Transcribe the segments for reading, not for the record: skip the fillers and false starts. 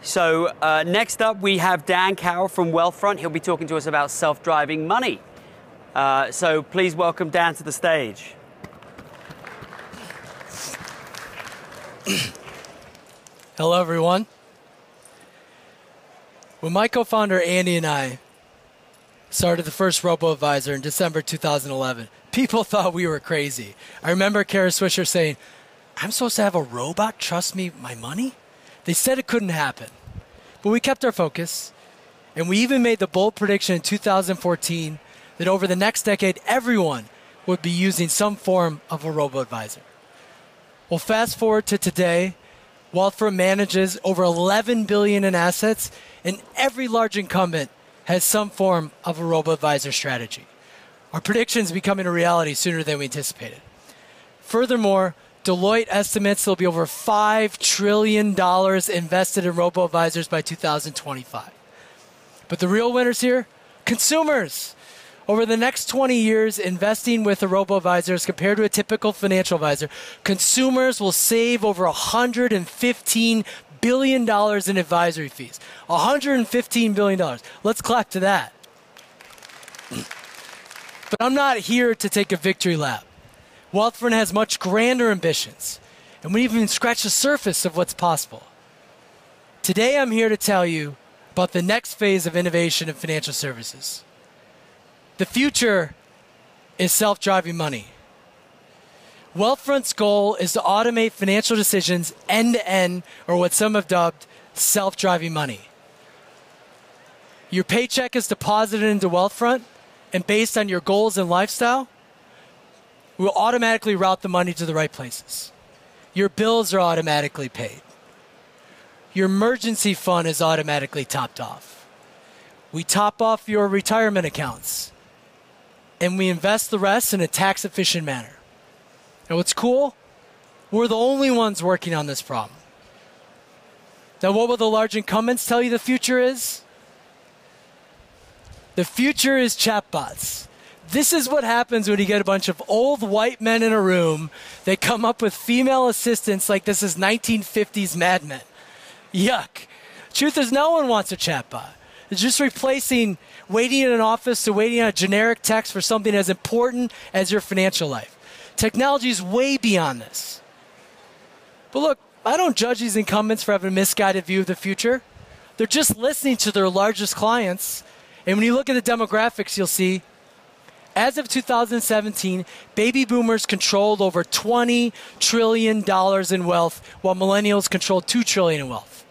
So next up, we have Dan Carroll from Wealthfront. He'll be talking to us about self-driving money. So please welcome Dan to the stage. Hello, everyone. When my co-founder Andy and I started the first Robo Advisor in December 2011, people thought we were crazy. I remember Kara Swisher saying, "I'm supposed to have a robot trust me my money?" They said it couldn't happen. But we kept our focus, and we even made the bold prediction in 2014 that over the next decade, everyone would be using some form of a robo-advisor. Well, fast forward to today, Wealthfront manages over $11 billion in assets, and every large incumbent has some form of a robo-advisor strategy. Our prediction is becoming a reality sooner than we anticipated. Furthermore, Deloitte estimates there'll be over $5 trillion invested in robo-advisors by 2025. But the real winners here? Consumers. Over the next 20 years, investing with a robo-advisor as compared to a typical financial advisor, consumers will save over $115 billion in advisory fees. $115 billion. Let's clap to that. But I'm not here to take a victory lap. Wealthfront has much grander ambitions, and we even scratch the surface of what's possible. Today, I'm here to tell you about the next phase of innovation in financial services. The future is self-driving money. Wealthfront's goal is to automate financial decisions end-to-end, or what some have dubbed self-driving money. Your paycheck is deposited into Wealthfront, and based on your goals and lifestyle, we'll automatically route the money to the right places. Your bills are automatically paid. Your emergency fund is automatically topped off. We top off your retirement accounts, and we invest the rest in a tax-efficient manner. And what's cool? We're the only ones working on this problem. Now, what will the large incumbents tell you the future is? The future is chatbots. This is what happens when you get a bunch of old white men in a room. They come up with female assistants like this is 1950s Mad Men. Yuck. Truth is, no one wants a chatbot. It's just replacing waiting in an office to waiting on a generic text for something as important as your financial life. Technology is way beyond this. But look, I don't judge these incumbents for having a misguided view of the future. They're just listening to their largest clients. And when you look at the demographics, you'll see, as of 2017, baby boomers controlled over $20 trillion in wealth, while millennials controlled $2 trillion in wealth.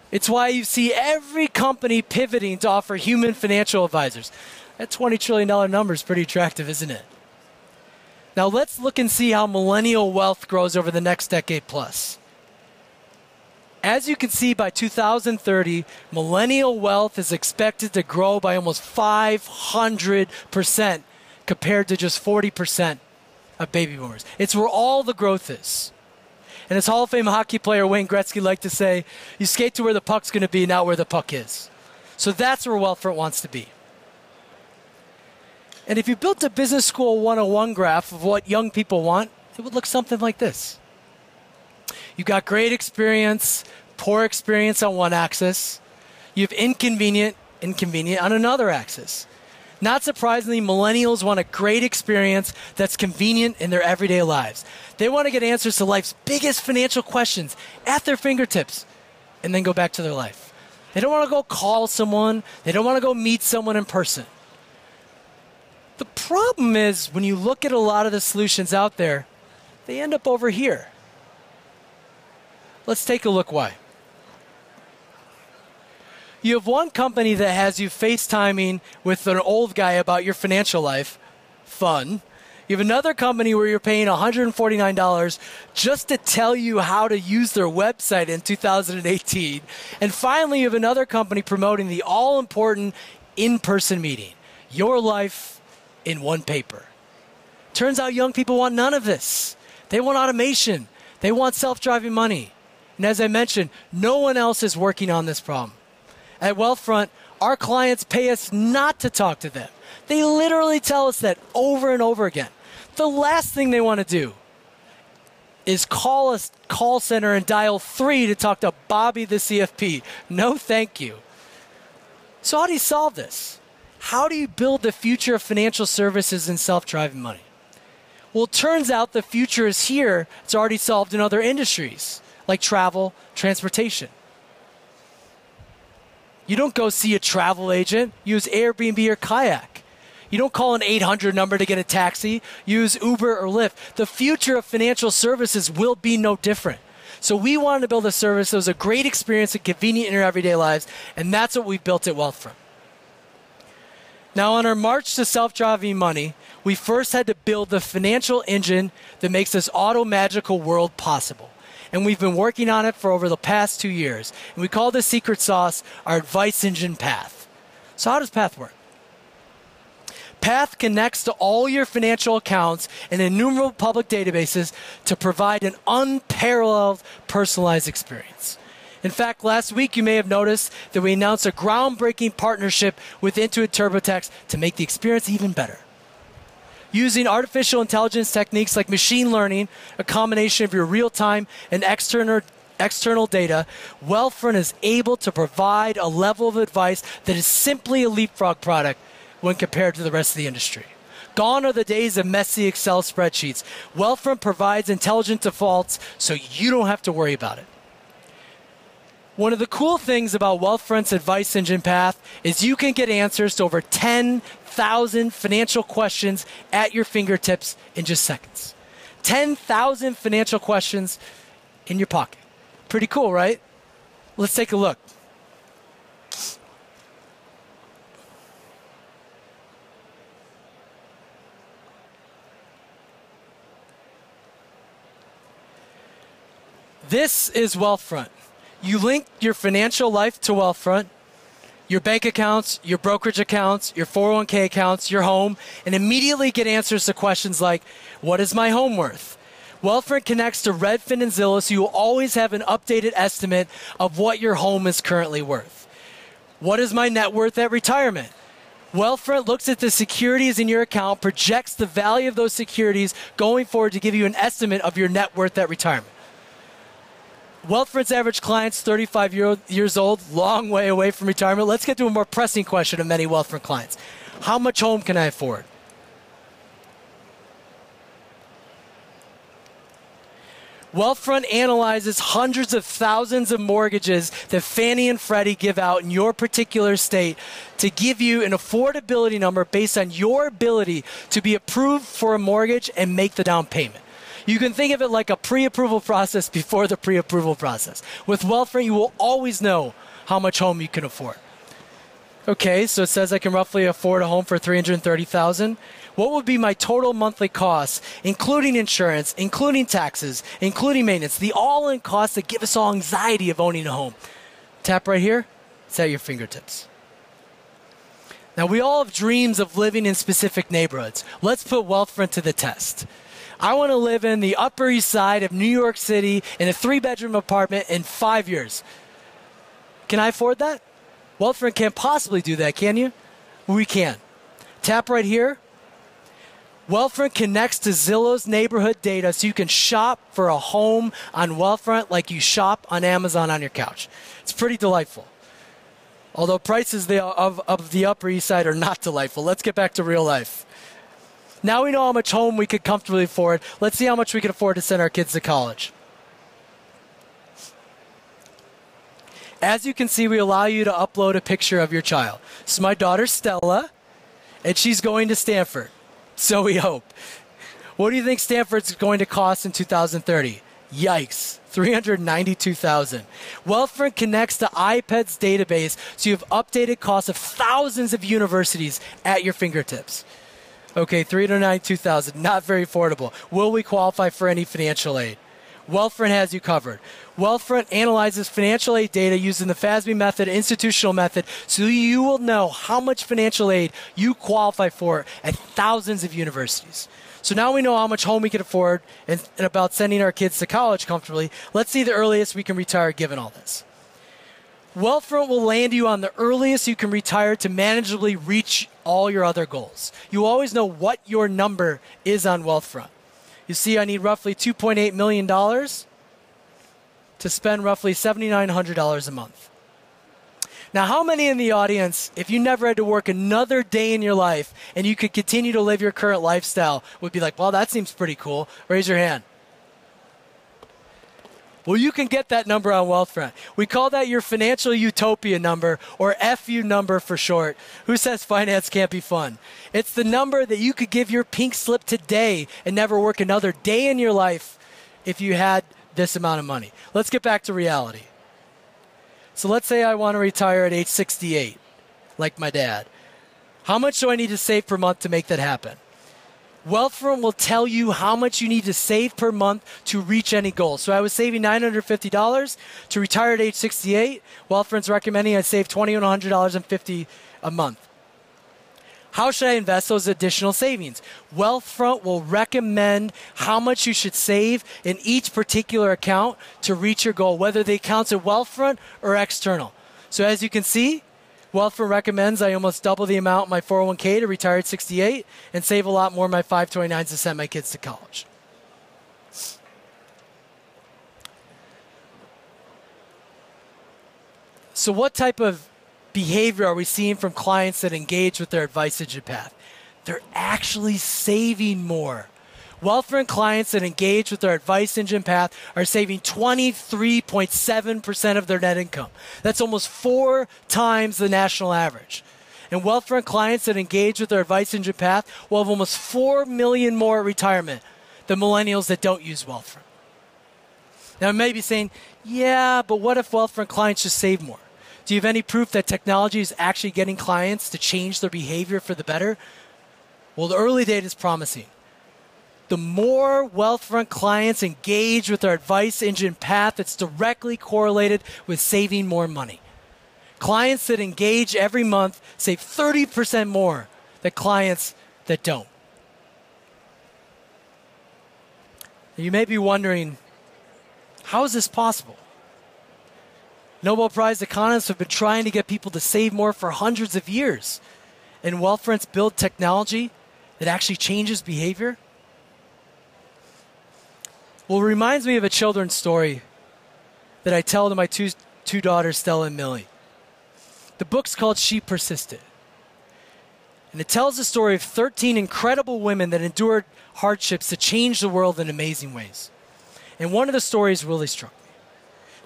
It's why you see every company pivoting to offer human financial advisors. That $20 trillion number is pretty attractive, isn't it? Now let's look and see how millennial wealth grows over the next decade plus. As you can see, by 2030, millennial wealth is expected to grow by almost 500% compared to just 40% of baby boomers. It's where all the growth is. And as Hall of Fame hockey player Wayne Gretzky liked to say, you skate to where the puck's going to be, not where the puck is. So that's where Wealthfront wants to be. And if you built a business school 101 graph of what young people want, it would look something like this. You've got great experience, poor experience on one axis. You have inconvenient on another axis. Not surprisingly, millennials want a great experience that's convenient in their everyday lives. They want to get answers to life's biggest financial questions at their fingertips and then go back to their life. They don't want to go call someone. They don't want to go meet someone in person. The problem is when you look at a lot of the solutions out there, they end up over here. Let's take a look why. You have one company that has you FaceTiming with an old guy about your financial life. Fun. You have another company where you're paying $149 just to tell you how to use their website in 2018. And finally, you have another company promoting the all-important in-person meeting. Your life in one paper. Turns out young people want none of this. They want automation. They want self-driving money. And as I mentioned, no one else is working on this problem. At Wealthfront, our clients pay us not to talk to them. They literally tell us that over and over again. The last thing they want to do is call a call center and dial 3 to talk to Bobby the CFP. No, thank you. So how do you solve this? How do you build the future of financial services and self-driving money? Well, it turns out the future is here. It's already solved in other industries, like travel, transportation. You don't go see a travel agent. Use Airbnb or Kayak. You don't call an 800 number to get a taxi. Use Uber or Lyft. The future of financial services will be no different. So we wanted to build a service that was a great experience and convenient in our everyday lives, and that's what we've built at Wealthfront. Now, on our march to self-driving money, we first had to build the financial engine that makes this auto-magical world possible. And we've been working on it for over the past 2 years. And we call this secret sauce our advice engine Path. So how does Path work? Path connects to all your financial accounts and innumerable public databases to provide an unparalleled personalized experience. In fact, last week you may have noticed that we announced a groundbreaking partnership with Intuit TurboTax to make the experience even better. Using artificial intelligence techniques like machine learning, a combination of your real-time and external data, Wealthfront is able to provide a level of advice that is simply a leapfrog product when compared to the rest of the industry. Gone are the days of messy Excel spreadsheets. Wealthfront provides intelligent defaults so you don't have to worry about it. One of the cool things about Wealthfront's advice engine Path is you can get answers to over 10,000 financial questions at your fingertips in just seconds. 10,000 financial questions in your pocket. Pretty cool, right? Let's take a look. This is Wealthfront. You link your financial life to Wealthfront, your bank accounts, your brokerage accounts, your 401k accounts, your home, and immediately get answers to questions like, what is my home worth? Wealthfront connects to Redfin and Zillow so you will always have an updated estimate of what your home is currently worth. What is my net worth at retirement? Wealthfront looks at the securities in your account, projects the value of those securities going forward to give you an estimate of your net worth at retirement. Wealthfront's average client's 35 years old, long way away from retirement. Let's get to a more pressing question of many Wealthfront clients. How much home can I afford? Wealthfront analyzes hundreds of thousands of mortgages that Fannie and Freddie give out in your particular state to give you an affordability number based on your ability to be approved for a mortgage and make the down payment. You can think of it like a pre-approval process before the pre-approval process. With Wealthfront, you will always know how much home you can afford. Okay, so it says I can roughly afford a home for $330,000. What would be my total monthly costs, including insurance, including taxes, including maintenance, the all-in costs that give us all anxiety of owning a home? Tap right here. It's at your fingertips. Now, we all have dreams of living in specific neighborhoods. Let's put Wealthfront to the test. I want to live in the Upper East Side of New York City in a 3-bedroom apartment in 5 years. Can I afford that? Wealthfront can't possibly do that, can you? We can. Tap right here. Wealthfront connects to Zillow's neighborhood data so you can shop for a home on Wealthfront like you shop on Amazon on your couch. It's pretty delightful. Although prices of the Upper East Side are not delightful. Let's get back to real life. Now we know how much home we could comfortably afford. Let's see how much we can afford to send our kids to college. As you can see, we allow you to upload a picture of your child. So my daughter Stella, and she's going to Stanford. So we hope. What do you think Stanford's going to cost in 2030? Yikes, $392,000. Wealthfront connects to iPad's database so you have updated costs of thousands of universities at your fingertips. Okay, $392,000, not very affordable. Will we qualify for any financial aid? Wealthfront has you covered. Wealthfront analyzes financial aid data using the FASB method, institutional method, so you will know how much financial aid you qualify for at thousands of universities. So now we know how much home we can afford and about sending our kids to college comfortably. Let's see the earliest we can retire given all this. Wealthfront will land you on the earliest you can retire to manageably reach all your other goals. You always know what your number is on Wealthfront. You see I need roughly $2.8 million to spend roughly $7,900 a month. Now, how many in the audience, if you never had to work another day in your life and you could continue to live your current lifestyle, would be like, well, that seems pretty cool? Raise your hand. Well, you can get that number on Wealthfront. We call that your financial utopia number, or FU number for short. Who says finance can't be fun? It's the number that you could give your pink slip today and never work another day in your life if you had this amount of money. Let's get back to reality. So let's say I want to retire at age 68, like my dad. How much do I need to save per month to make that happen? Wealthfront will tell you how much you need to save per month to reach any goal. So I was saving $950 to retire at age 68. Wealthfront's recommending I save $2,150 a month. How should I invest those additional savings? Wealthfront will recommend how much you should save in each particular account to reach your goal, whether the account's at Wealthfront or external. So as you can see, Wealthfront recommends I almost double the amount in my 401k to retire at 68 and save a lot more in my 529s to send my kids to college. So what type of behavior are we seeing from clients that engage with their advice engine path? They're actually saving more. Wealthfront clients that engage with their advice engine path are saving 23.7% of their net income. That's almost 4 times the national average. And Wealthfront clients that engage with their advice engine path will have almost 4 million more at retirement than millennials that don't use Wealthfront. Now, you may be saying, yeah, but what if Wealthfront clients just save more? Do you have any proof that technology is actually getting clients to change their behavior for the better? Well, the early data is promising. The more Wealthfront clients engage with their advice engine path, it's directly correlated with saving more money. Clients that engage every month save 30% more than clients that don't. You may be wondering, how is this possible? Nobel Prize economists have been trying to get people to save more for hundreds of years. And Wealthfront's build technology that actually changes behavior. Well, it reminds me of a children's story that I tell to my two daughters, Stella and Millie. The book's called She Persisted. And it tells the story of 13 incredible women that endured hardships to change the world in amazing ways. And one of the stories really struck me.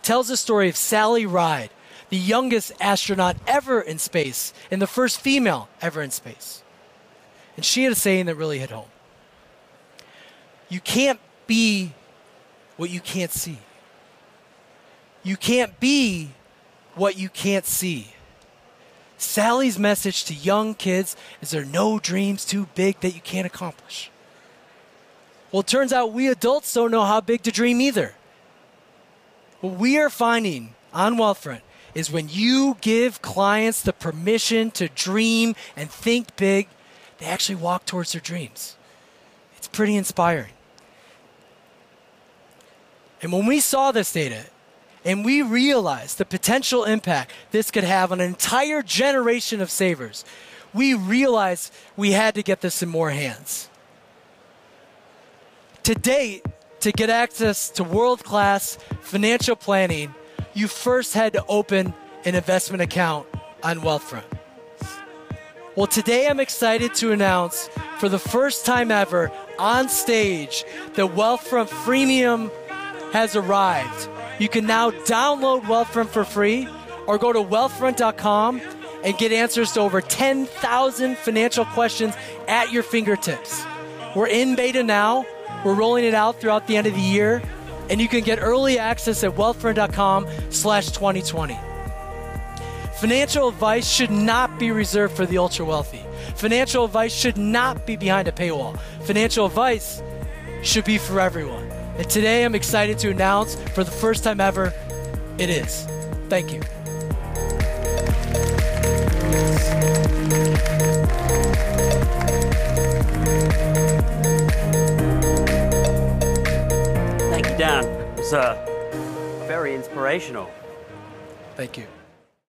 Tells the story of Sally Ride, the youngest astronaut ever in space and the first female ever in space. And she had a saying that really hit home. You can't be what you can't see. You can't be what you can't see. Sally's message to young kids is there are no dreams too big that you can't accomplish. Well, it turns out we adults don't know how big to dream either. What we are finding on Wealthfront is when you give clients the permission to dream and think big, they actually walk towards their dreams. It's pretty inspiring. And when we saw this data and we realized the potential impact this could have on an entire generation of savers, we realized we had to get this in more hands. To date, to get access to world-class financial planning, you first had to open an investment account on Wealthfront. Well, today I'm excited to announce for the first time ever on stage that Wealthfront Freemium has arrived. You can now download Wealthfront for free or go to wealthfront.com and get answers to over 10,000 financial questions at your fingertips. We're in beta now. We're rolling it out throughout the end of the year, and you can get early access at wealthfront.com/2020. Financial advice should not be reserved for the ultra wealthy. Financial advice should not be behind a paywall. Financial advice should be for everyone. And today I'm excited to announce for the first time ever, it is. Thank you. Thank you, Dan. It was very inspirational. Thank you.